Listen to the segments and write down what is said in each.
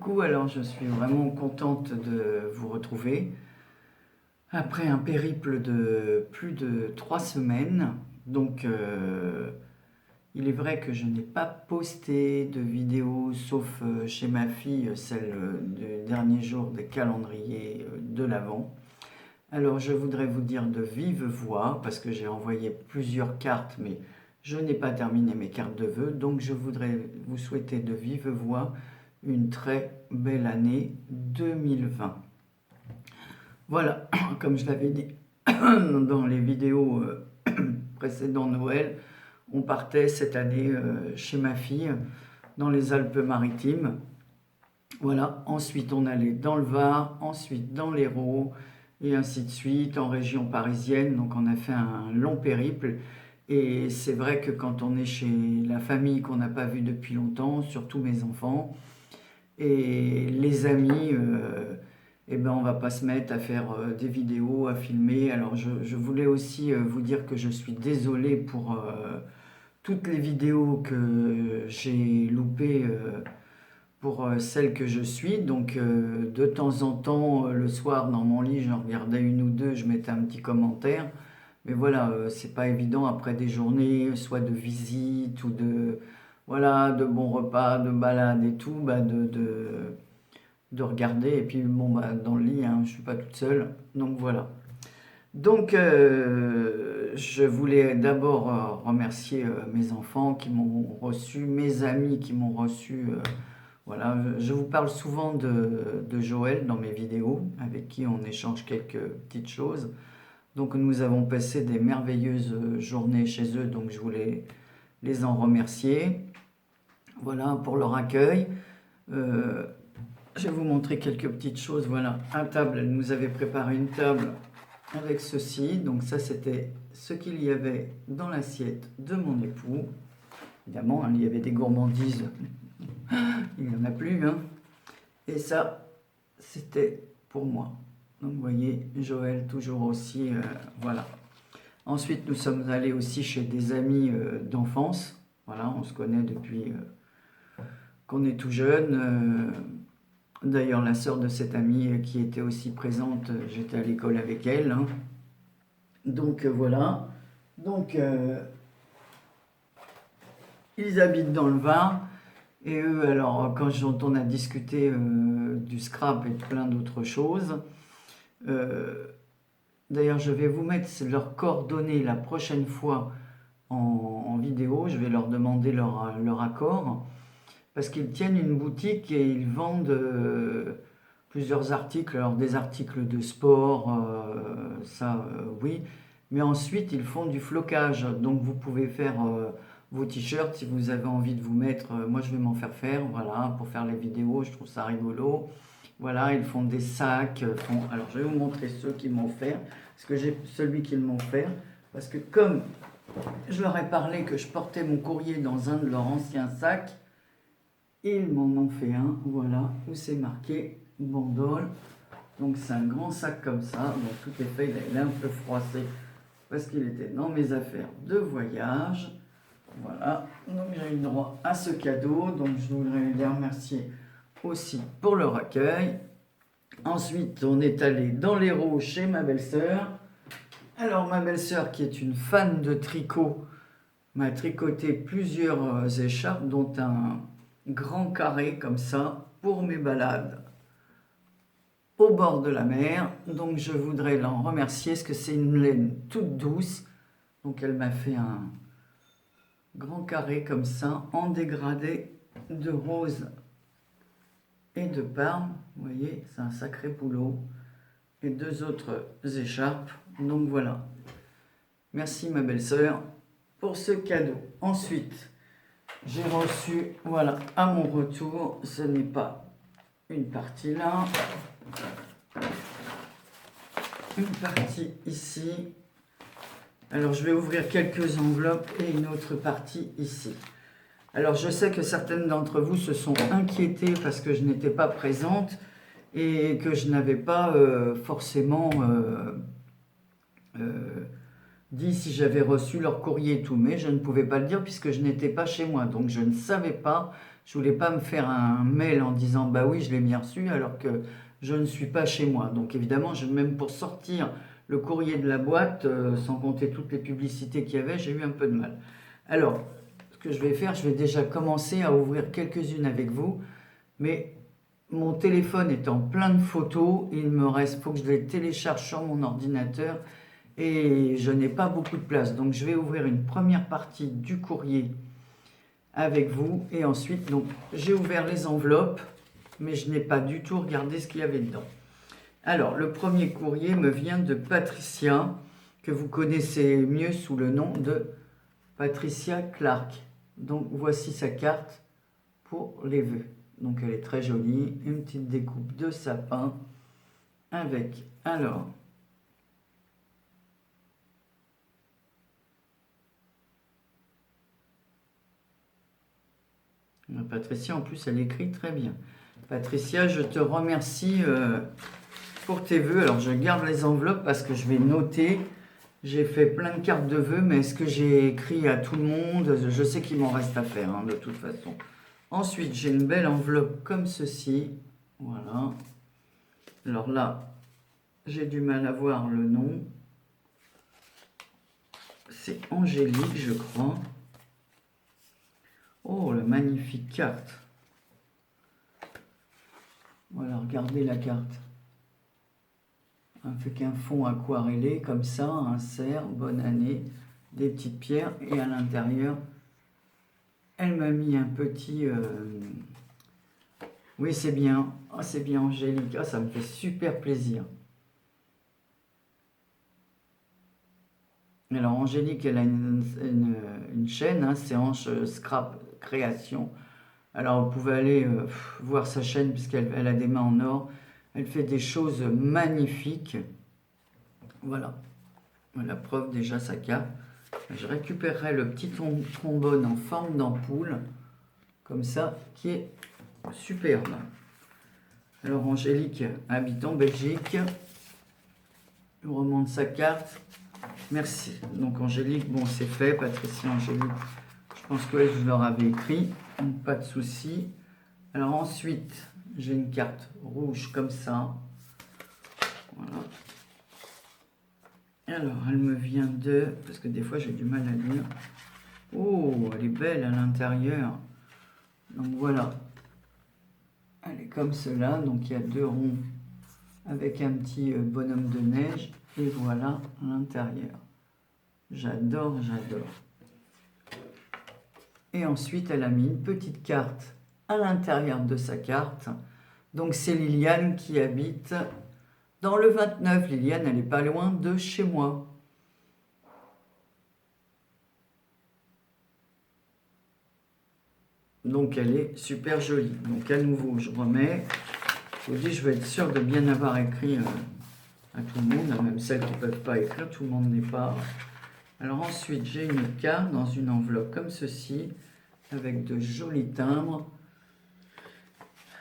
coucou, alors je suis vraiment contente de vous retrouver après un périple de plus de 3 semaines. Donc il est vrai que je n'ai pas posté de vidéo sauf chez ma fille, celle du dernier jour des calendriers de l'Avent. Alors je voudrais vous dire de vive voix, parce que j'ai envoyé plusieurs cartes, mais je n'ai pas terminé mes cartes de vœux, donc je voudrais vous souhaiter de vive voix une très belle année 2020. Voilà, comme je l'avais dit dans les vidéos précédentes Noël, on partait cette année chez ma fille dans les Alpes-Maritimes. Voilà, ensuite on allait dans le Var, ensuite dans l'Hérault, et ainsi de suite, en région parisienne. Donc on a fait un long périple. Et c'est vrai que quand on est chez la famille qu'on n'a pas vue depuis longtemps, surtout mes enfants, et les amis, eh ben on va pas se mettre à faire des vidéos, à filmer. Alors je voulais aussi vous dire que je suis désolée pour toutes les vidéos que j'ai loupées pour celle que je suis. Donc de temps en temps, le soir dans mon lit, j'en regardais une ou deux, je mettais un petit commentaire. Mais voilà, c'est pas évident après des journées, soit de visite ou de, voilà, de bons repas, de balades et tout, bah de regarder. Et puis bon, bah, dans le lit, hein, je suis pas toute seule. Donc voilà. Donc je voulais d'abord remercier mes enfants qui m'ont reçu, mes amis qui m'ont reçu. Voilà, je vous parle souvent de Joël dans mes vidéos, avec qui on échange quelques petites choses. Donc nous avons passé des merveilleuses journées chez eux, donc je voulais les en remercier. Voilà pour leur accueil. Je vais vous montrer quelques petites choses. Voilà, à table, elle nous avait préparé une table avec ceci. Donc ça, c'était ce qu'il y avait dans l'assiette de mon époux. Évidemment, hein, il y avait des gourmandises. Il n'y en a plus, hein. Et ça, c'était pour moi. Donc vous voyez, Joël toujours aussi, voilà. Ensuite, nous sommes allés aussi chez des amis d'enfance. Voilà, on se connaît depuis qu'on est tout jeune. D'ailleurs, la sœur de cette amie qui était aussi présente, j'étais à l'école avec elle, hein. Donc voilà. Donc ils habitent dans le Var. Et eux, alors, quand on a discuté du scrap et de plein d'autres choses, d'ailleurs, je vais vous mettre leurs coordonnées la prochaine fois en vidéo. Je vais leur demander leur accord, parce qu'ils tiennent une boutique et ils vendent plusieurs articles. Alors, des articles de sport, ça, oui. Mais ensuite, ils font du flocage. Donc, vous pouvez faire vos t-shirts si vous avez envie de vous mettre. Moi, je vais m'en faire, voilà, pour faire les vidéos. Je trouve ça rigolo. Voilà, ils font des sacs. Alors, je vais vous montrer ceux qu'ils m'ont offert. Parce que j'ai celui qu'ils m'ont offert. Parce que comme je leur ai parlé que je portais mon courrier dans un de leurs anciens sacs, ils m'en ont fait un, voilà, où c'est marqué Bandol. Donc, c'est un grand sac comme ça. Donc, tout est fait. Il est un peu froissé parce qu'il était dans mes affaires de voyage. Voilà, donc j'ai eu droit à ce cadeau, donc je voudrais les remercier aussi pour leur accueil. Ensuite, on est allé dans l'Hérault chez ma belle-sœur. Alors, ma belle-sœur, qui est une fan de tricot, m'a tricoté plusieurs écharpes, dont un grand carré comme ça, pour mes balades au bord de la mer. Donc, je voudrais l'en remercier, parce que c'est une laine toute douce. Donc, elle m'a fait un grand carré comme ça, en dégradé de rose et de parme. Vous voyez, c'est un sacré boulot. Et deux autres écharpes. Donc voilà. Merci ma belle-sœur pour ce cadeau. Ensuite, j'ai reçu, voilà, à mon retour, ce n'est pas une partie là, une partie ici. Alors, je vais ouvrir quelques enveloppes et une autre partie ici. Alors, je sais que certaines d'entre vous se sont inquiétées parce que je n'étais pas présente et que je n'avais pas forcément dit si j'avais reçu leur courrier et tout. Mais je ne pouvais pas le dire puisque je n'étais pas chez moi. Donc, je ne savais pas Je voulais pas me faire un mail en disant bah oui, je l'ai bien reçu alors que je ne suis pas chez moi. Donc évidemment, même pour sortir le courrier de la boîte, sans compter toutes les publicités qu'il y avait, j'ai eu un peu de mal. Alors, ce que je vais faire, je vais déjà commencer à ouvrir quelques-unes avec vous, mais mon téléphone étant plein de photos, il me reste, faut que je les télécharge sur mon ordinateur et je n'ai pas beaucoup de place. Donc je vais ouvrir une première partie du courrier avec vous et ensuite, donc j'ai ouvert les enveloppes, mais je n'ai pas du tout regardé ce qu'il y avait dedans. Alors, le premier courrier me vient de Patricia, que vous connaissez mieux sous le nom de Patricia Clark. Donc, voici sa carte pour les vœux. Donc, elle est très jolie. Une petite découpe de sapin avec, alors, Patricia, en plus, elle écrit très bien. Patricia, je te remercie pour tes vœux. Alors, je garde les enveloppes parce que je vais noter. J'ai fait plein de cartes de vœux, mais est-ce que j'ai écrit à tout le monde? Je sais qu'il m'en reste à faire, hein, de toute façon. Ensuite, j'ai une belle enveloppe comme ceci. Voilà. Alors là, j'ai du mal à voir le nom. C'est Angélique, je crois. Oh, la magnifique carte. Voilà, regardez la carte. Avec un fond aquarellé comme ça, un cerf, bonne année, des petites pierres. Et à l'intérieur, elle m'a mis un petit... Oui, c'est bien. Oh, c'est bien Angélique. Ah, ça me fait super plaisir. Alors, Angélique, elle a une chaîne, hein, Séance Scrap Création. Alors, vous pouvez aller voir sa chaîne puisqu'elle a des mains en or. Elle fait des choses magnifiques. Voilà. La preuve, déjà, sa carte. Je récupérerai le petit trombone en forme d'ampoule, comme ça, qui est superbe. Alors, Angélique habite en Belgique. Je vous remonte sa carte. Merci. Donc, Angélique, bon, c'est fait. Patricia, Angélique, je pense que je leur avais écrit. Donc, pas de souci. Alors, ensuite, j'ai une carte rouge comme ça. Voilà. Alors, elle me vient de... Parce que des fois, j'ai du mal à lire. Oh, elle est belle à l'intérieur. Donc, voilà. Elle est comme cela. Donc, il y a deux ronds avec un petit bonhomme de neige. Et voilà l'intérieur. J'adore, j'adore. Et ensuite, elle a mis une petite carte à l'intérieur de sa carte. Donc, c'est Liliane qui habite dans le 29. Liliane, elle n'est pas loin de chez moi. Donc, elle est super jolie. Donc, à nouveau, je remets. Je vous dis, je vais être sûr de bien avoir écrit à tout le monde, même celles qui ne peuvent pas écrire. Tout le monde n'est pas... Alors, ensuite, j'ai une carte dans une enveloppe comme ceci, avec de jolis timbres.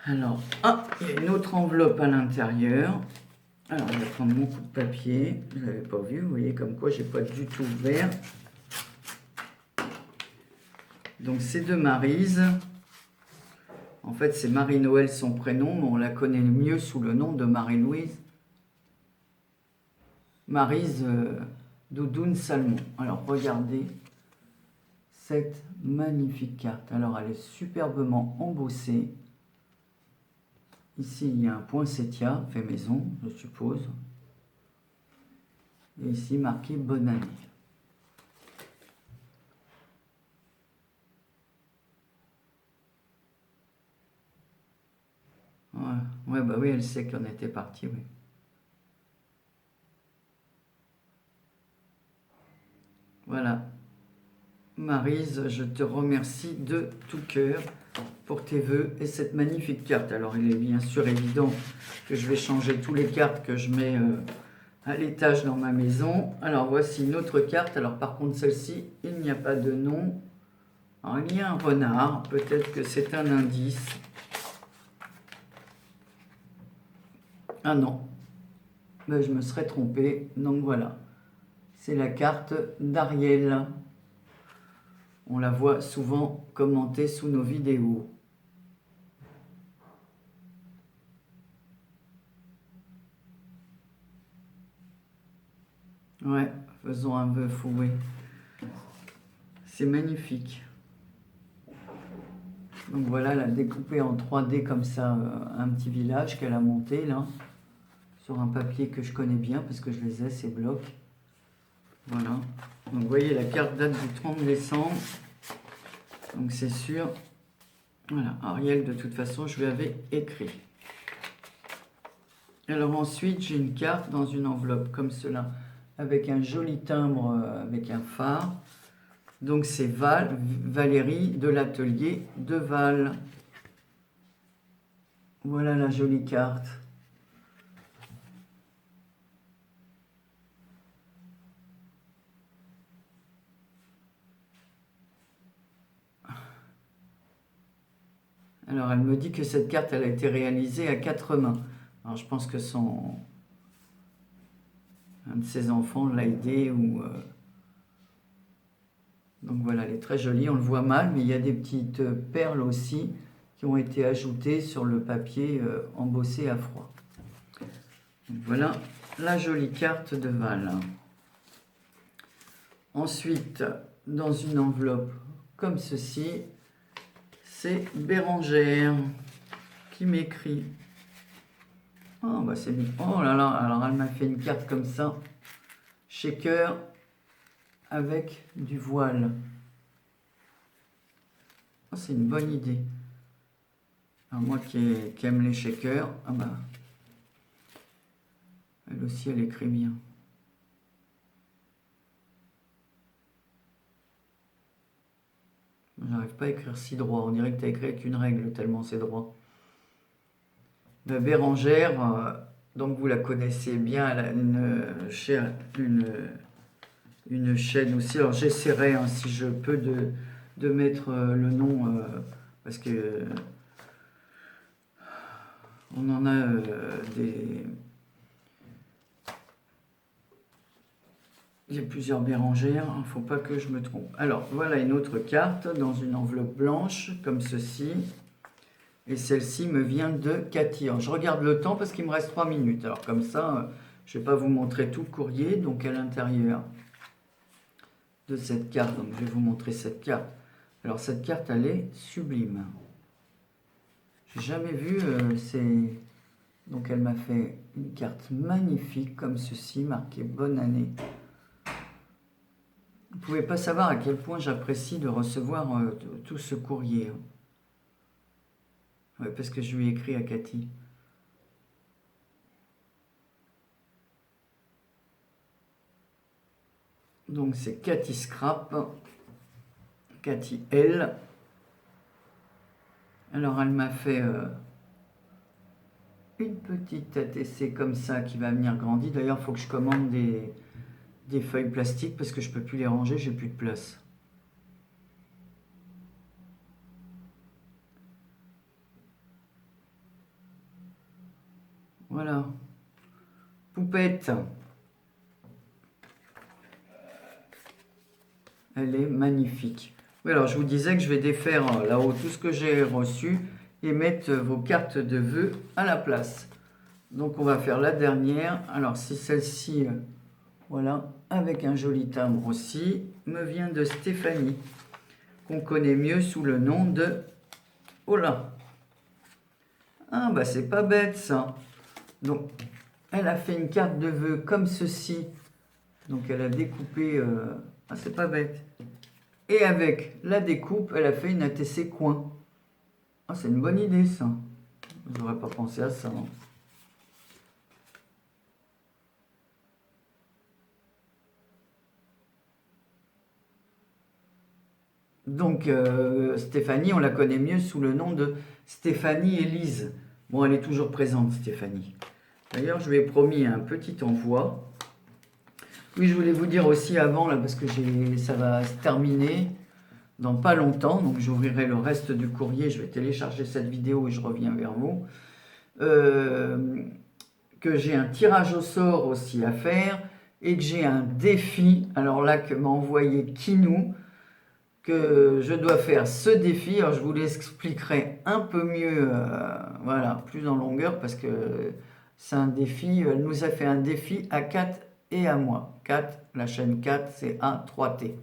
Alors, ah, il y a une autre enveloppe à l'intérieur. Alors, je vais prendre mon coup de papier. Je ne l'avais pas vu, vous voyez, comme quoi je n'ai pas du tout ouvert. Donc, c'est de Maryse. En fait, c'est Marie-Noël son prénom, mais on la connaît mieux sous le nom de Marie-Louise. Maryse Doudoune Salmon. Alors, regardez cette magnifique carte. Alors, elle est superbement embossée. Ici, il y a un poinsettia fait maison, je suppose. Et ici, marqué bonne année. Ouais, bah oui, elle sait qu'on était parti, oui. Voilà. Maryse, je te remercie de tout cœur pour tes vœux et cette magnifique carte. Alors, il est bien sûr évident que je vais changer toutes les cartes que je mets à l'étage dans ma maison. Alors, voici une autre carte. Alors, par contre, celle-ci, il n'y a pas de nom. Alors, il y a un renard. Peut-être que c'est un indice. Ah non, ben, je me serais trompé. Donc, voilà. C'est la carte d'Ariel. On la voit souvent commentée sous nos vidéos. Ouais, faisons un vœu fouet. C'est magnifique. Donc voilà, elle a découpé en 3D comme ça un petit village qu'elle a monté là, sur un papier que je connais bien parce que je les ai, ces blocs. Voilà. Donc vous voyez, la carte date du 30 décembre. Donc c'est sûr. Voilà, Ariel, de toute façon, je lui avais écrit. Alors ensuite, j'ai une carte dans une enveloppe comme cela, avec un joli timbre, avec un phare. Donc c'est Valérie de l'atelier de Val. Voilà la jolie carte. Alors elle me dit que cette carte, elle a été réalisée à 4 mains. Alors je pense que un de ses enfants l'a aidé ou... Donc voilà, elle est très jolie, on le voit mal, mais il y a des petites perles aussi qui ont été ajoutées sur le papier embossé à froid. Donc voilà la jolie carte de Val. Ensuite, dans une enveloppe comme ceci, c'est Bérangère qui m'écrit. Oh, bah c'est bien. Oh là là, alors elle m'a fait une carte comme ça, shaker avec du voile. Oh, c'est une bonne idée. Alors moi qui aime les shakers, ah bah, elle aussi elle écrit bien. J'arrive pas à écrire si droit, on dirait que tu as écrit avec une règle tellement c'est droit. Bérangère, donc vous la connaissez bien, elle a une chaîne aussi. Alors j'essaierai, hein, si je peux, de mettre le nom, parce que on en a des... Il y a plusieurs Bérangères, il ne faut pas que je me trompe. Alors voilà une autre carte dans une enveloppe blanche, comme ceci. Et celle-ci me vient de Cathy. Alors, je regarde le temps parce qu'il me reste 3 minutes. Alors comme ça, je ne vais pas vous montrer tout le courrier. Donc à l'intérieur de cette carte, donc je vais vous montrer cette carte. Alors cette carte, elle est sublime. J'ai jamais vu donc elle m'a fait une carte magnifique comme ceci, marquée bonne année. Vous ne pouvez pas savoir à quel point j'apprécie de recevoir tout ce courrier. Ouais, parce que je lui ai écrit à Cathy. Donc c'est Cathy Scrap, Cathy L. Alors elle m'a fait une petite ATC comme ça qui va venir grandir. D'ailleurs, il faut que je commande des feuilles plastiques parce que je ne peux plus les ranger, j'ai plus de place. Voilà. Poupette. Elle est magnifique. Oui, alors je vous disais que je vais défaire là-haut tout ce que j'ai reçu et mettre vos cartes de vœux à la place. Donc on va faire la dernière. Alors c'est celle-ci, voilà, avec un joli timbre aussi, me vient de Stéphanie, qu'on connaît mieux sous le nom de... Oh là! Ah bah c'est pas bête ça. Donc elle a fait une carte de vœux comme ceci. Donc elle a découpé... Ah c'est pas bête. Et avec la découpe, elle a fait une ATC coin. Ah c'est une bonne idée ça. J'aurais pas pensé à ça. Hein. Donc Stéphanie, on la connaît mieux sous le nom de Stéphanie Élise. Bon, elle est toujours présente, Stéphanie. D'ailleurs, je lui ai promis un petit envoi. Oui, je voulais vous dire aussi avant, là, parce que ça va se terminer dans pas longtemps. Donc, j'ouvrirai le reste du courrier. Je vais télécharger cette vidéo et je reviens vers vous. Que j'ai un tirage au sort aussi à faire et que j'ai un défi. Alors là, que m'a envoyé Kinou, que je dois faire ce défi. Alors, je vous l'expliquerai un peu mieux, voilà, plus en longueur, parce que c'est un défi. Elle nous a fait un défi à 4 et à moi. 4, la chaîne 4, c'est A3T.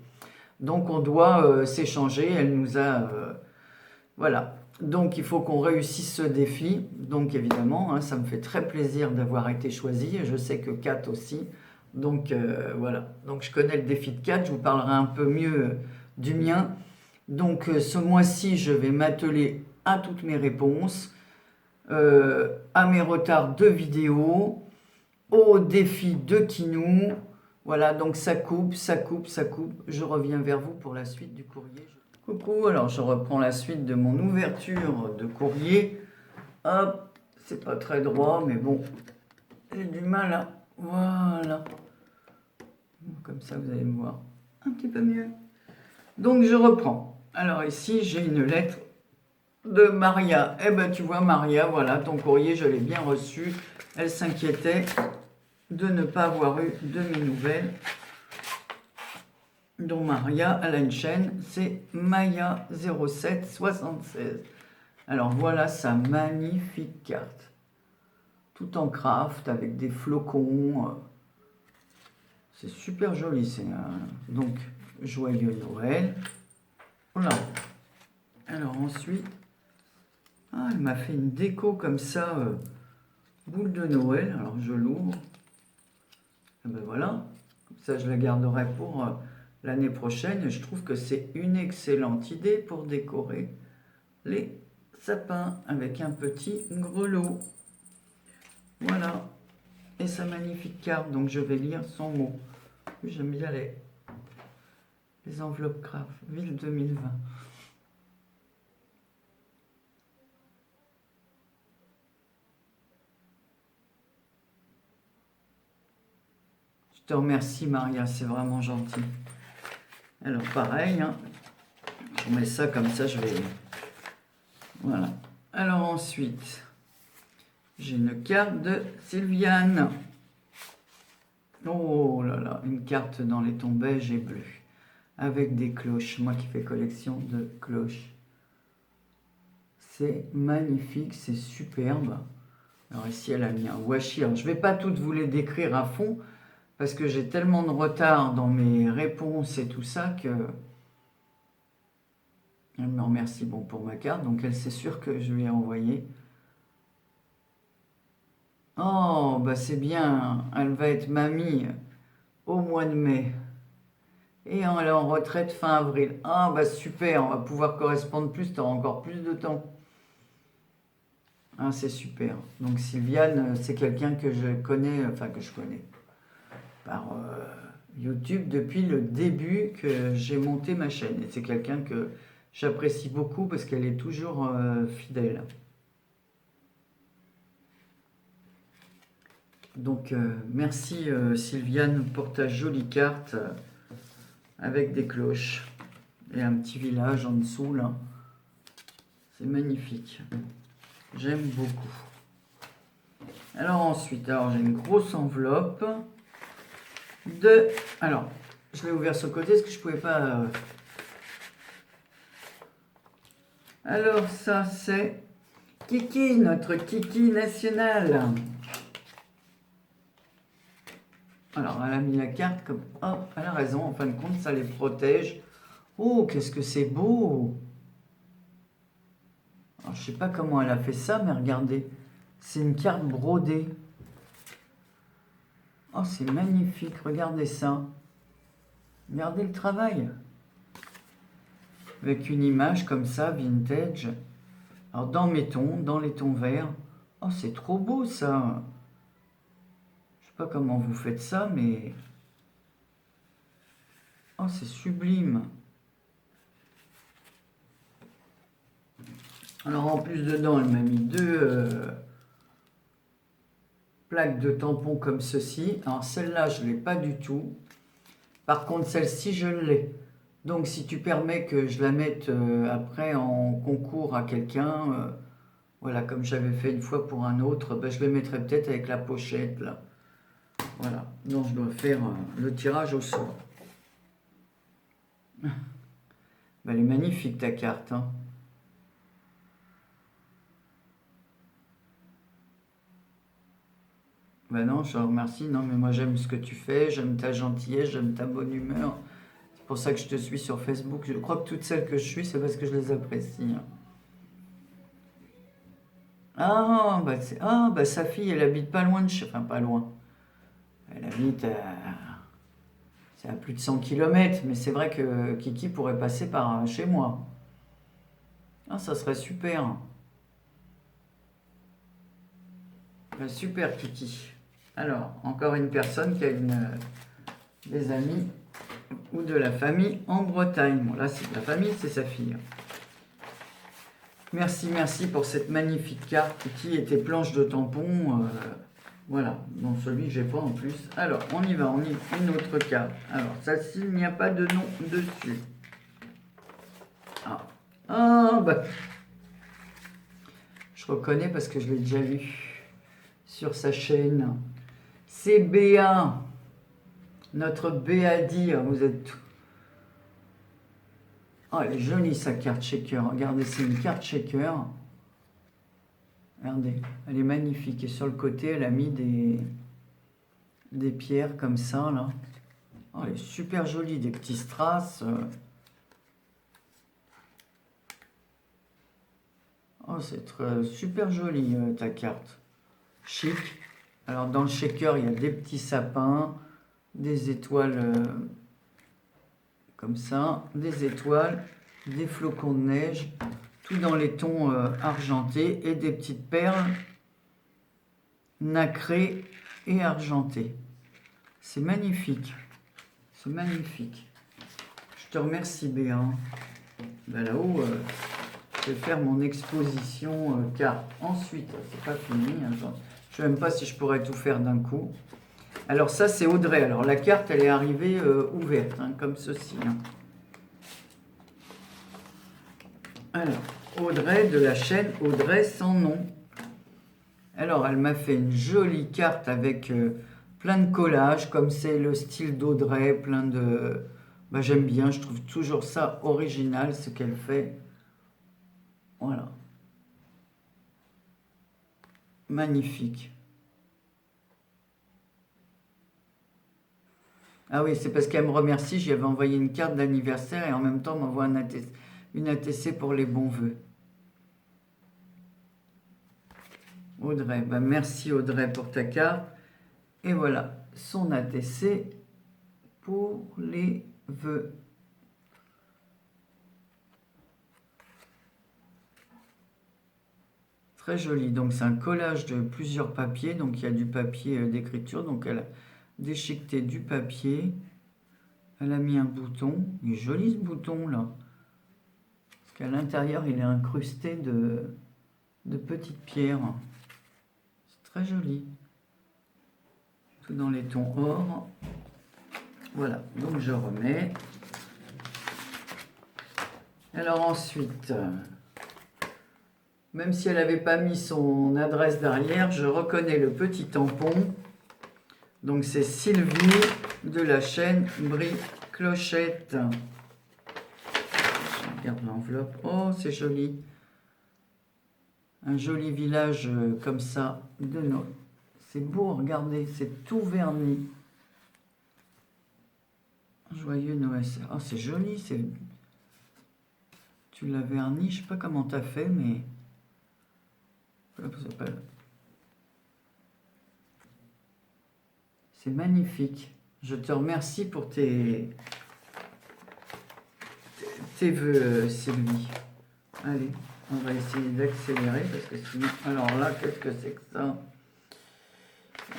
Donc on doit s'échanger, elle nous a... voilà. Donc il faut qu'on réussisse ce défi. Donc évidemment, hein, ça me fait très plaisir d'avoir été choisi. Et je sais que Kat aussi. Donc voilà. Donc je connais le défi de Kat. Je vous parlerai un peu mieux du mien. Donc ce mois-ci, je vais m'atteler à toutes mes réponses, à mes retards de vidéos, au défi de Kinou. Voilà, donc ça coupe, ça coupe, ça coupe. Je reviens vers vous pour la suite du courrier. Coucou, alors je reprends la suite de mon ouverture de courrier. Hop, c'est pas très droit, mais bon, j'ai du mal à... Voilà. Comme ça, vous allez me voir un petit peu mieux. Donc, je reprends. Alors ici, j'ai une lettre de Maria. Eh ben, tu vois, Maria, voilà, ton courrier, je l'ai bien reçu. Elle s'inquiétait de ne pas avoir eu de mes nouvelles. Donc Maria, elle a une chaîne, c'est Maya0776. Alors voilà sa magnifique carte. Tout en craft avec des flocons. C'est super joli. C'est donc joyeux Noël. Voilà. Alors ensuite, elle m'a fait une déco comme ça, boule de Noël. Alors je l'ouvre. Et ben voilà. Comme ça je la garderai pour l'année prochaine. Je trouve que c'est une excellente idée pour décorer les sapins avec un petit grelot. Voilà. Et sa magnifique carte. Donc je vais lire son mot. J'aime bien les enveloppes craft. Ville 2020. Je te remercie Maria, c'est vraiment gentil. Alors pareil, hein, je mets ça comme ça, je vais... Voilà. Alors ensuite, j'ai une carte de Sylviane. Oh là là, une carte dans les tons beige et bleu. Avec des cloches, moi qui fais collection de cloches. C'est magnifique, c'est superbe. Alors ici, elle a mis un washi. Alors, je ne vais pas toutes vous les décrire à fond, parce que j'ai tellement de retard dans mes réponses et tout ça que... Elle me remercie bon, pour ma carte, donc elle c'est sûr que je lui ai envoyé. Oh, bah c'est bien, elle va être mamie au mois de mai. Et elle est en retraite fin avril. Ah, bah super, on va pouvoir correspondre plus, tu auras encore plus de temps. Ah, c'est super. Donc Sylviane, c'est quelqu'un que je connais, enfin que je connais par YouTube depuis le début que j'ai monté ma chaîne. Et c'est quelqu'un que j'apprécie beaucoup parce qu'elle est toujours fidèle. Donc merci Sylviane pour ta jolie carte avec des cloches et un petit village en dessous là. C'est magnifique. J'aime beaucoup. Alors ensuite, j'ai une grosse enveloppe de... Alors, je l'ai ouvert sur le côté parce que je pouvais pas... Alors ça c'est Kiki, notre Kiki national. Alors elle a mis la carte comme... Oh, elle a raison, en fin de compte ça les protège. Oh, qu'est-ce que c'est beau! Alors, je sais pas comment elle a fait ça, mais regardez. C'est une carte brodée. Oh, c'est magnifique, regardez ça. Regardez le travail. Avec une image comme ça, vintage. Alors dans mes tons, dans les tons verts. Oh, c'est trop beau ça. Je sais pas comment vous faites ça, mais... Oh, c'est sublime. Alors en plus dedans, elle m'a mis deux plaques de tampons comme ceci. Alors celle-là, je ne l'ai pas du tout. Par contre, celle-ci, je l'ai. Donc si tu permets que je la mette après en concours à quelqu'un, voilà, comme j'avais fait une fois pour un autre, ben, je le mettrai peut-être avec la pochette là. Voilà, donc je dois faire le tirage au sort. Ben, elle est magnifique ta carte, hein. Ben non, je te remercie. Non, mais moi j'aime ce que tu fais, j'aime ta gentillesse, j'aime ta bonne humeur. C'est pour ça que je te suis sur Facebook. Je crois que toutes celles que je suis, c'est parce que je les apprécie. Bah sa fille, elle habite pas loin de chez... Enfin, pas loin. Elle habite c'est à plus de 100 km, mais c'est vrai que Kiki pourrait passer par chez moi. Ah, ça serait super. Super Kiki. Alors, encore une personne qui a des amis ou de la famille en Bretagne. Bon, là, c'est de la famille, c'est sa fille. Merci, merci pour cette magnifique carte qui était planche de tampon. Voilà, non, celui que j'ai pas en plus. Alors, on y va, on y une autre carte. Alors, celle-ci, il n'y a pas de nom dessus. Bah, je reconnais parce que je l'ai déjà vu sur sa chaîne. C'est Béa, notre Béadi. Vous êtes... Oh, elle est jolie sa carte shaker. Regardez, c'est une carte shaker. Regardez, elle est magnifique. Et sur le côté, elle a mis des pierres comme ça, là. Oh, elle est super jolie, des petits strass. Oh, c'est super joli ta carte. Chic. Alors, dans le shaker, il y a des petits sapins, des étoiles comme ça, des étoiles, des flocons de neige, tout dans les tons argentés et des petites perles nacrées et argentées. C'est magnifique. C'est magnifique. Je te remercie, Béa. Ben là-haut, je vais faire mon exposition carte. Ensuite, c'est pas fini. Hein, je ne sais même pas si je pourrais tout faire d'un coup. Alors ça, c'est Audrey. Alors la carte, elle est arrivée ouverte, hein, comme ceci. Hein. Alors, Audrey de la chaîne Audrey sans nom. Alors, elle m'a fait une jolie carte avec plein de collages, comme c'est le style d'Audrey, plein de... Bah, j'aime bien, je trouve toujours ça original, ce qu'elle fait. Voilà. Magnifique. Ah oui, c'est parce qu'elle me remercie, j'y avais envoyé une carte d'anniversaire et en même temps m'envoie une ATC pour les bons vœux. Audrey, bah merci Audrey pour ta carte. Et voilà, son ATC pour les vœux. Très joli, donc c'est un collage de plusieurs papiers, donc il y a du papier d'écriture, donc elle a déchiqueté du papier, elle a mis un bouton, il est joli ce bouton là, parce qu'à l'intérieur il est incrusté de petites pierres, c'est très joli, tout dans les tons or. Voilà, donc je remets. Alors ensuite, même si elle n'avait pas mis son adresse derrière, je reconnais le petit tampon. Donc c'est Sylvie de la chaîne Brie Clochette. Je regarde l'enveloppe. Oh, c'est joli. Un joli village comme ça de Noël. C'est beau, regardez, c'est tout verni. Joyeux Noël. Oh, c'est joli. Tu l'as verni, je sais pas comment tu as fait, mais... C'est magnifique. Je te remercie pour tes vœux, Sylvie. Allez, on va essayer d'accélérer parce que sinon... Alors là, qu'est-ce que c'est que ça?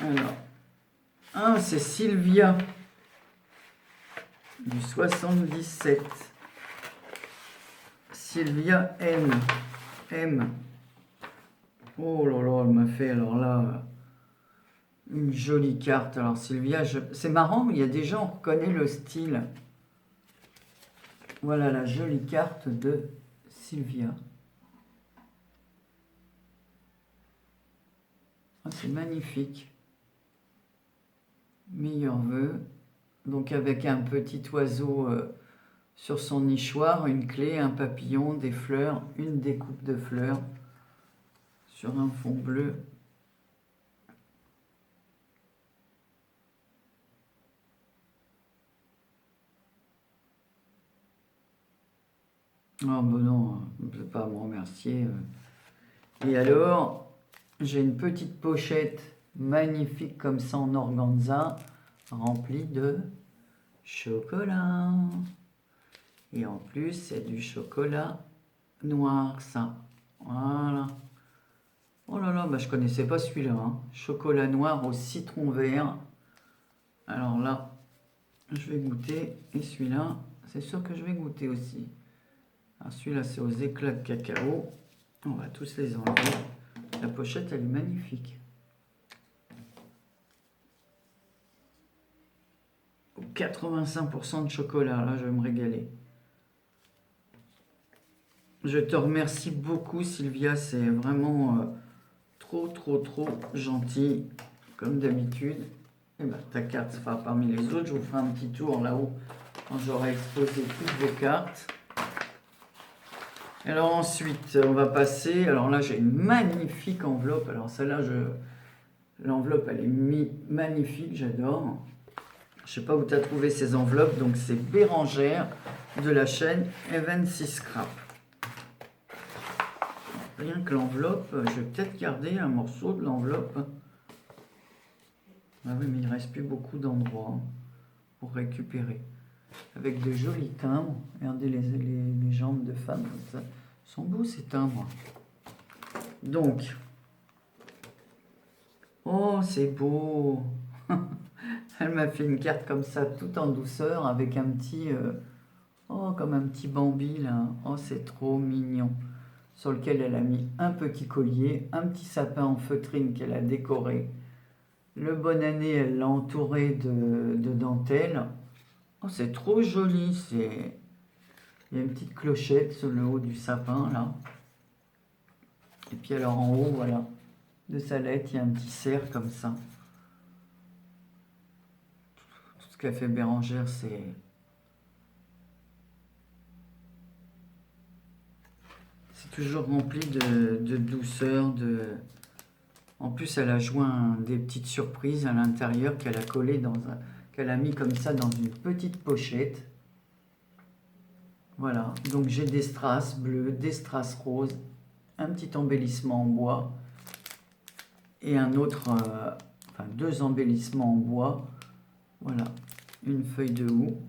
Alors... c'est Sylvia du 77. Sylvia M. Oh là là, elle m'a fait alors là une jolie carte. Alors Sylvia, c'est marrant, il y a des gens qui reconnaissent le style. Voilà la jolie carte de Sylvia. Oh, c'est magnifique. Meilleurs vœux. Donc avec un petit oiseau sur son nichoir, une clé, un papillon, des fleurs, une découpe de fleurs sur un fond bleu. Oh ben non, je ne peux pas me remercier. Et alors, j'ai une petite pochette magnifique comme ça en organza, remplie de chocolat. Et en plus, c'est du chocolat noir, ça. Voilà. Oh là là, bah je connaissais pas celui-là, hein. Chocolat noir au citron vert. Alors là, je vais goûter. Et celui-là, c'est sûr que je vais goûter aussi. Alors celui-là, c'est aux éclats de cacao. On va tous les enlever. La pochette, elle est magnifique. 85% de chocolat, là, je vais me régaler. Je te remercie beaucoup, Sylvia. C'est vraiment trop, trop, trop gentil, comme d'habitude. Et ben, ta carte sera parmi les autres. Je vous ferai un petit tour là-haut quand j'aurai exposé toutes vos cartes. Alors ensuite, on va passer. Alors là, j'ai une magnifique enveloppe. Alors celle-là, l'enveloppe, elle est magnifique, j'adore. Je sais pas où tu as trouvé ces enveloppes. Donc c'est Bérangère de la chaîne Even 6 Scrap. Rien que l'enveloppe, je vais peut-être garder un morceau de l'enveloppe. Ah oui, mais il ne reste plus beaucoup d'endroits pour récupérer. Avec de jolis timbres. Regardez les jambes de femmes comme ça. Ils sont beaux ces timbres. Donc, oh c'est beau. Elle m'a fait une carte comme ça, tout en douceur, avec un petit, oh comme un petit Bambi là. Oh c'est trop mignon. Sur lequel elle a mis un petit collier, un petit sapin en feutrine qu'elle a décoré. Le bonne année, elle l'a entouré de dentelle. Oh, c'est trop joli. Il y a une petite clochette sur le haut du sapin, là. Et puis alors en haut, voilà, de sa lettre, il y a un petit cerf comme ça. Tout ce qu'a fait Bérangère, c'est toujours rempli de douceur, En plus, elle a joint des petites surprises à l'intérieur qu'elle a collées qu'elle a mis comme ça dans une petite pochette. Voilà, donc j'ai des strass bleus, des strass roses, un petit embellissement en bois et un autre, enfin deux embellissements en bois. Voilà, une feuille de houx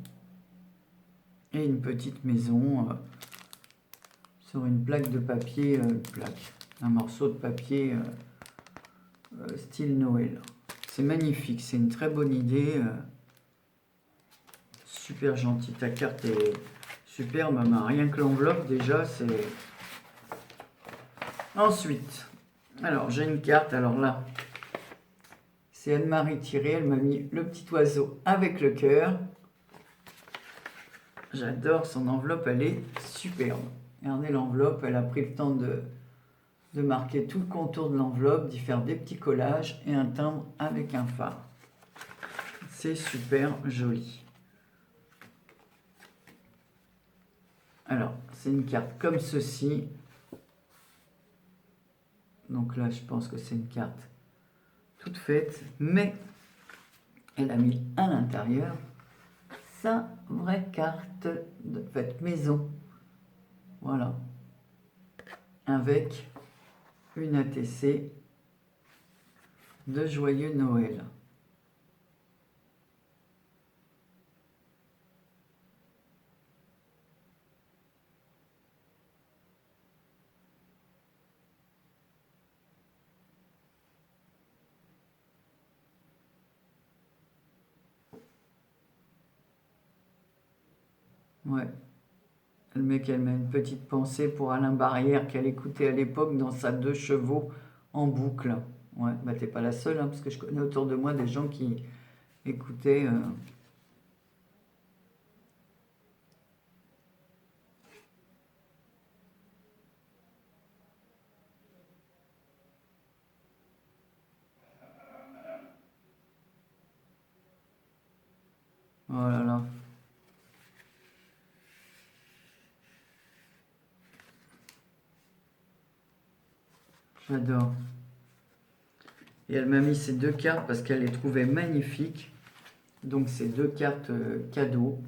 et une petite maison sur une plaque de papier, un morceau de papier style Noël. C'est magnifique, c'est une très bonne idée. Super gentil, ta carte est superbe, rien que l'enveloppe déjà, c'est... Ensuite, alors j'ai une carte, alors là, c'est Anne-Marie Thierry, elle m'a mis le petit oiseau avec le cœur. J'adore son enveloppe, elle est superbe. Regardez l'enveloppe, elle a pris le temps de marquer tout le contour de l'enveloppe, d'y faire des petits collages et un timbre avec un phare. C'est super joli. Alors, c'est une carte comme ceci. Donc là, je pense que c'est une carte toute faite, mais elle a mis à l'intérieur sa vraie carte de faite maison. Voilà. Avec une ATC de Joyeux Noël. Ouais. Le mec, elle met une petite pensée pour Alain Barrière qu'elle écoutait à l'époque dans sa 2 chevaux en boucle. Ouais, bah t'es pas la seule, hein, parce que je connais autour de moi des gens qui écoutaient. Oh là là. J'adore. Et elle m'a mis ces 2 cartes parce qu'elle les trouvait magnifiques. Donc ces 2 cartes cadeaux.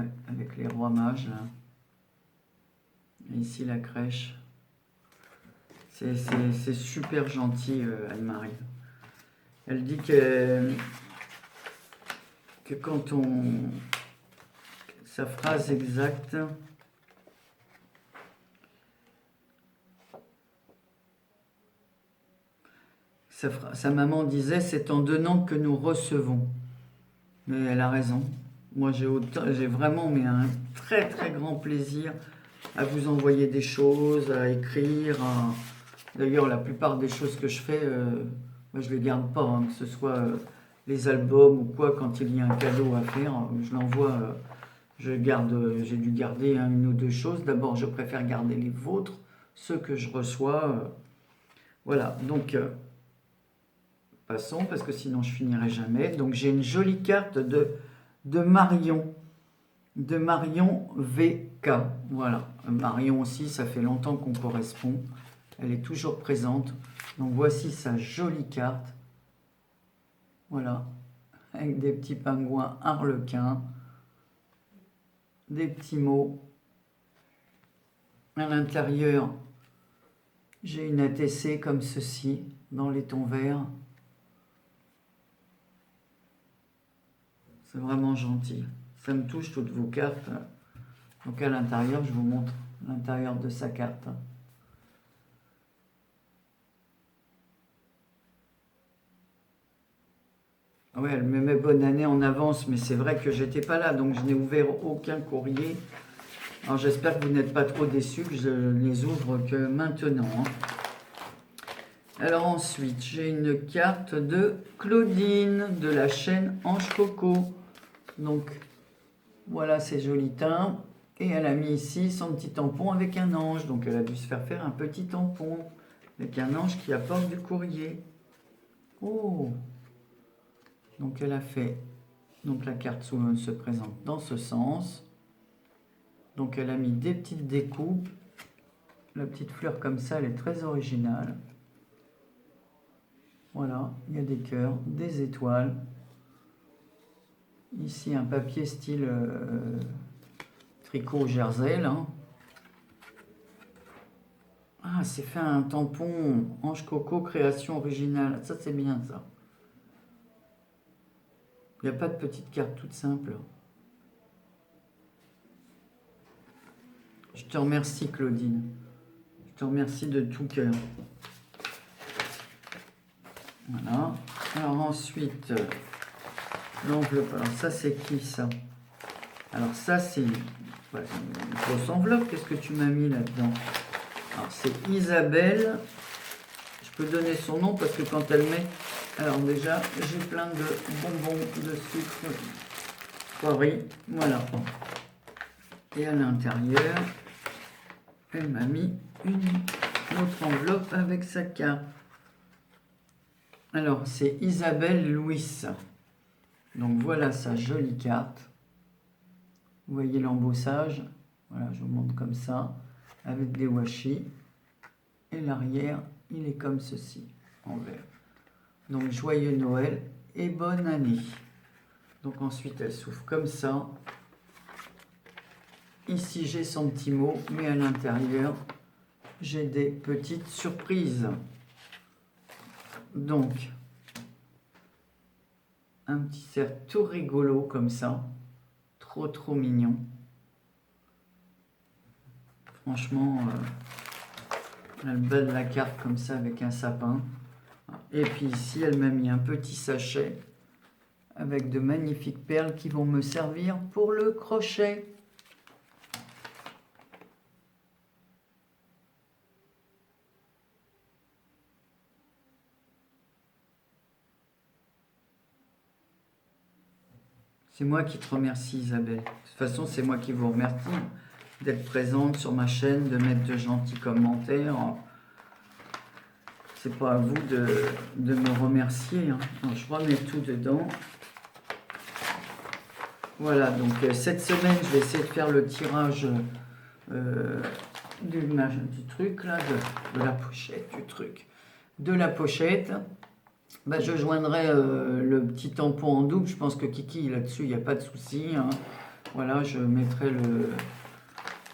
Ouais, avec les rois mages, là. Et ici, la crèche. C'est super gentil, Anne-Marie. Elle dit que quand on... Sa phrase exacte... Sa maman disait, c'est en donnant que nous recevons. Mais elle a raison. Moi, j'ai vraiment mais un très très grand plaisir à vous envoyer des choses, à écrire. D'ailleurs, la plupart des choses que je fais, moi, je les garde pas, hein, que ce soit les albums ou quoi, quand il y a un cadeau à faire, je l'envoie. J'ai dû garder une ou deux choses. D'abord, je préfère garder les vôtres, ceux que je reçois. Voilà, donc passons, parce que sinon je finirai jamais. Donc j'ai une jolie carte de Marion. De Marion VK. Voilà. Marion aussi, ça fait longtemps qu'on correspond. Elle est toujours présente. Donc voici sa jolie carte. Voilà. Avec des petits pingouins arlequins. Des petits mots. À l'intérieur, j'ai une ATC comme ceci, dans les tons verts. C'est vraiment gentil. Ça me touche toutes vos cartes. Donc à l'intérieur, je vous montre l'intérieur de sa carte. Oui, elle me met bonne année en avance, mais c'est vrai que j'étais pas là, donc je n'ai ouvert aucun courrier. Alors j'espère que vous n'êtes pas trop déçus, que je les ouvre que maintenant. Alors ensuite, j'ai une carte de Claudine, de la chaîne Ange Coco. Donc voilà ces jolis teints. Et elle a mis ici son petit tampon avec un ange. Donc elle a dû se faire un petit tampon avec un ange qui apporte du courrier. Oh! Donc elle a fait... Donc la carte se présente dans ce sens. Donc elle a mis des petites découpes. La petite fleur comme ça, elle est très originale. Voilà, il y a des cœurs, des étoiles. Ici un papier style tricot jersey là. Ah, c'est fait un tampon Ange Coco création originale. Ça c'est bien ça. Il n'y a pas de petite carte toute simple. Je te remercie Claudine. Je te remercie de tout cœur. Voilà. Alors ensuite, l'enveloppe. Alors ça c'est qui ça? Alors ça c'est une grosse enveloppe. Qu'est-ce que tu m'as mis là-dedans? Alors c'est Isabelle. Je peux donner son nom parce que quand elle met... Alors déjà, j'ai plein de bonbons de sucre poivré. Voilà. Et à l'intérieur, elle m'a mis une autre enveloppe avec sa carte. Alors, c'est Isabelle Louis. Donc voilà sa jolie carte. Vous voyez l'embossage. Voilà, je vous montre comme ça, avec des washi. Et l'arrière, il est comme ceci, en vert. Donc, joyeux Noël et bonne année. Donc ensuite, elle s'ouvre comme ça. Ici, j'ai son petit mot, mais à l'intérieur, j'ai des petites surprises. Donc, un petit cerf tout rigolo comme ça. Trop mignon. Franchement, elle bas de la carte comme ça avec un sapin. Et puis ici, elle m'a mis un petit sachet avec de magnifiques perles qui vont me servir pour le crochet. C'est moi qui te remercie Isabelle. De toute façon, c'est moi qui vous remercie d'être présente sur ma chaîne, de mettre de gentils commentaires. C'est pas à vous de me remercier. Hein. Alors, je remets tout dedans. Voilà, donc cette semaine, je vais essayer de faire le tirage du truc, là, de la pochette, du truc. De la pochette. Bah, je joindrai le petit tampon en double. Je pense que Kiki, là-dessus, il n'y a pas de souci. Hein. Voilà, je mettrai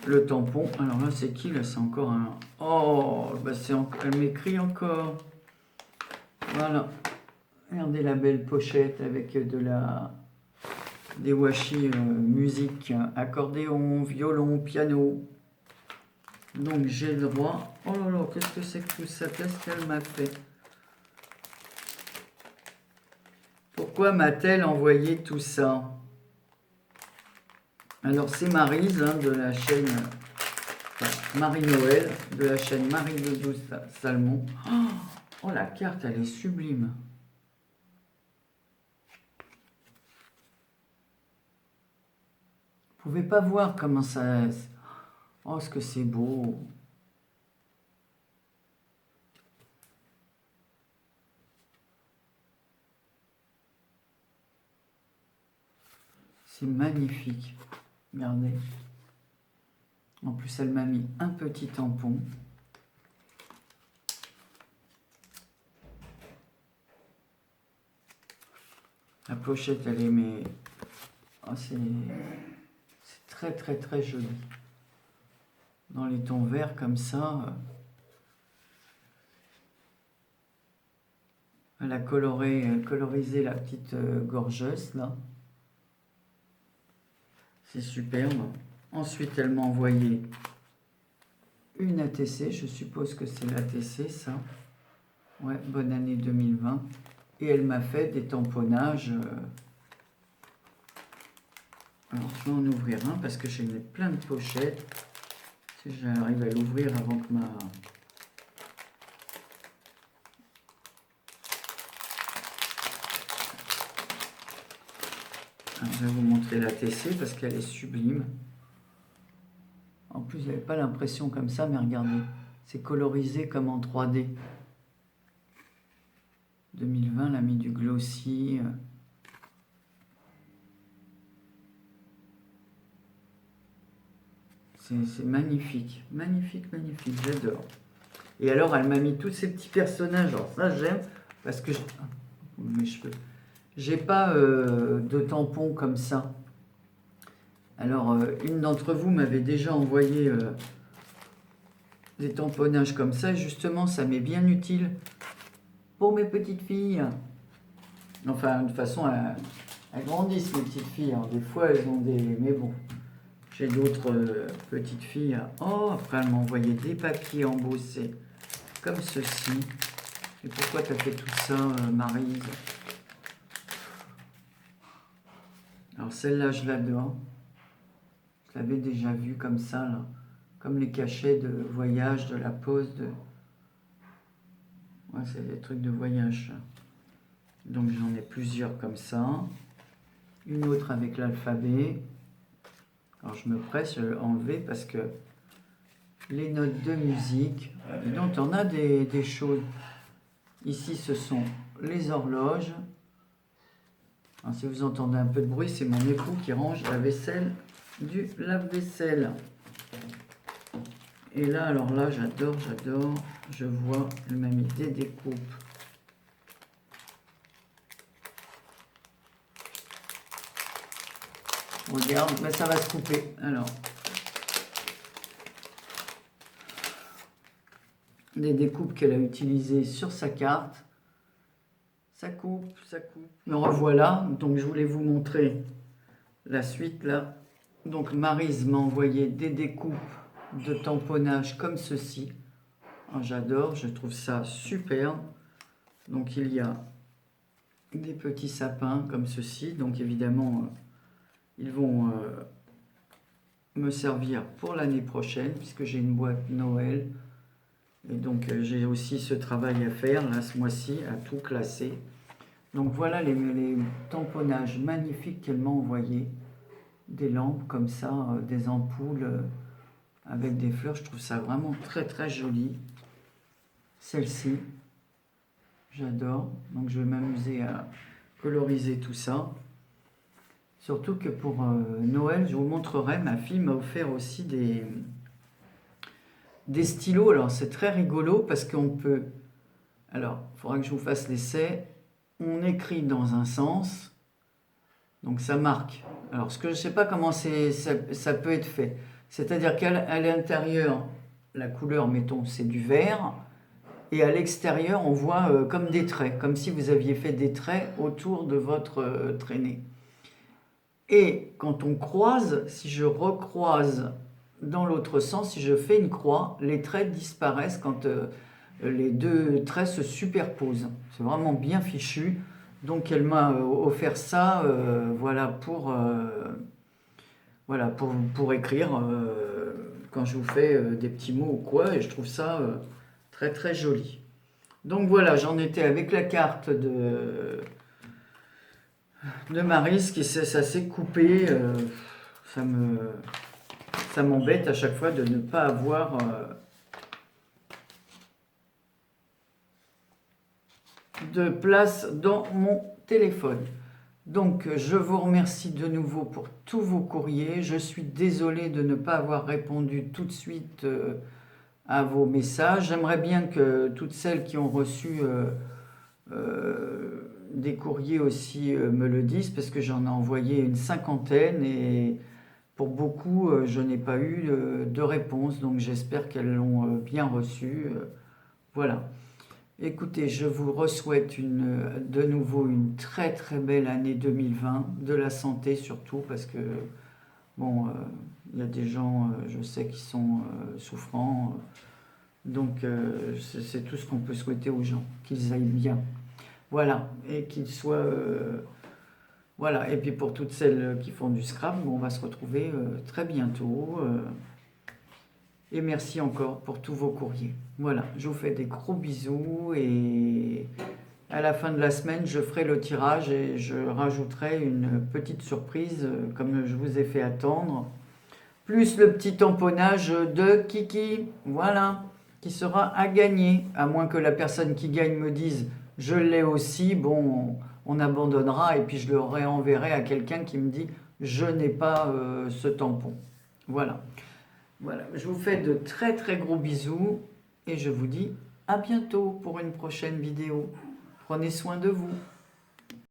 le tampon. Alors là, c'est qui? Là, c'est encore un... Oh, bah elle m'écrit encore. Voilà. Regardez la belle pochette avec des washi musique, accordéon, violon, piano. Donc j'ai le droit... Oh là là, qu'est-ce que c'est que tout ça? Qu'est-ce qu'elle m'a fait? Pourquoi m'a-t-elle envoyé tout ça? Alors c'est Maryse de la chaîne Marie-Noël, de la chaîne Marie-Doudou Salmon. Oh, la carte, elle est sublime. Vous pouvez pas voir comment ça... Oh, ce que c'est beau. C'est magnifique. Regardez. En plus, elle m'a mis un petit tampon. La pochette, elle est... Mais... Oh, c'est très, très, très joli. Dans les tons verts comme ça... Elle a colorisé la petite gorgeuse, là. C'est superbe. Ensuite, elle m'a envoyé une ATC. Je suppose que c'est l'ATC, ça. Ouais, bonne année 2020. Et elle m'a fait des tamponnages. Alors, je vais en ouvrir un parce que j'ai plein de pochettes. Si j'arrive à l'ouvrir avant que ma... Alors, je vais vous montrer l'ATC parce qu'elle est sublime. En plus, vous n'avez pas l'impression comme ça, mais regardez, c'est colorisé comme en 3D. 2020, elle a mis du glossy. C'est magnifique, magnifique, magnifique, j'adore. Et alors, elle m'a mis tous ces petits personnages. Alors ça, j'aime, parce que... mes cheveux. J'ai pas de tampon comme ça. Alors, une d'entre vous m'avait déjà envoyé des tamponnages comme ça. Et justement, ça m'est bien utile pour mes petites filles. Enfin, de toute façon, elles grandissent, mes petites filles. Alors, des fois, elles ont des... Mais bon, j'ai d'autres petites filles. Oh, après, elle m'a envoyé des papiers embossés comme ceci. Et pourquoi tu as fait tout ça, Maryse? Alors, celle-là, je l'adore. Je l'avais déjà vue comme ça, là. Comme les cachets de voyage, de la pause. Ouais, c'est des trucs de voyage. Donc, j'en ai plusieurs comme ça. Une autre avec l'alphabet. Alors, je me presse à enlever parce que les notes de musique. Et donc, on a des choses. Ici, ce sont les horloges. Alors, si vous entendez un peu de bruit, c'est mon époux qui range la vaisselle du lave-vaisselle. Et là, alors là, j'adore, j'adore. Je vois, elle m'a mis des découpes. Regarde, mais ça va se couper. Alors, des découpes qu'elle a utilisées sur sa carte. Ça coupe, ça coupe. Me revoilà. Donc, je voulais vous montrer la suite là. Donc, Maryse m'a envoyé des découpes de tamponnage comme ceci. J'adore, je trouve ça superbe. Donc, il y a des petits sapins comme ceci. Donc, évidemment, ils vont me servir pour l'année prochaine puisque j'ai une boîte Noël. Et donc, j'ai aussi ce travail à faire, là, ce mois-ci, à tout classer. Donc, voilà les tamponnages magnifiques qu'elle m'a envoyés. Des lampes comme ça, des ampoules avec des fleurs. Je trouve ça vraiment très, très joli. Celle-ci, j'adore. Donc, je vais m'amuser à coloriser tout ça. Surtout que pour Noël, je vous montrerai, ma fille m'a offert aussi des stylos. Alors, c'est très rigolo parce qu'on peut... Alors, il faudra que je vous fasse l'essai. On écrit dans un sens. Donc ça marque. Alors ce que je ne sais pas comment ça peut être fait. C'est-à-dire qu'à l'intérieur, la couleur, mettons, c'est du vert. Et à l'extérieur, on voit comme des traits, comme si vous aviez fait des traits autour de votre traînée. Et quand on croise, si je recroise dans l'autre sens, si je fais une croix, les traits disparaissent quand les deux traits se superposent. C'est vraiment bien fichu. Donc elle m'a offert ça, voilà, pour écrire quand je vous fais des petits mots ou quoi, et je trouve ça très très joli. Donc voilà, j'en étais avec la carte de Maryse, ça s'est coupé, ça m'embête à chaque fois de ne pas avoir de place dans mon téléphone. Donc je vous remercie de nouveau pour tous vos courriers. Je suis désolée de ne pas avoir répondu tout de suite à vos messages. J'aimerais bien que toutes celles qui ont reçu des courriers aussi me le disent, parce que j'en ai envoyé une cinquantaine et pour beaucoup je n'ai pas eu de réponse, donc j'espère qu'elles l'ont bien reçu. Voilà. Écoutez, je vous souhaite de nouveau une très très belle année 2020, de la santé surtout, parce que bon, il y a des gens, je sais, qui sont souffrants, donc c'est tout ce qu'on peut souhaiter aux gens, qu'ils aillent bien. Voilà, et qu'ils soient... voilà, et puis pour toutes celles qui font du scrap, bon, on va se retrouver très bientôt. Et merci encore pour tous vos courriers. Voilà, je vous fais des gros bisous et à la fin de la semaine, je ferai le tirage et je rajouterai une petite surprise comme je vous ai fait attendre. Plus le petit tamponnage de Kiki, voilà, qui sera à gagner. À moins que la personne qui gagne me dise « je l'ai aussi », bon, on abandonnera et puis je le réenverrai à quelqu'un qui me dit « je n'ai pas ce tampon ». Voilà. Voilà, je vous fais de très très gros bisous et je vous dis à bientôt pour une prochaine vidéo. Prenez soin de vous.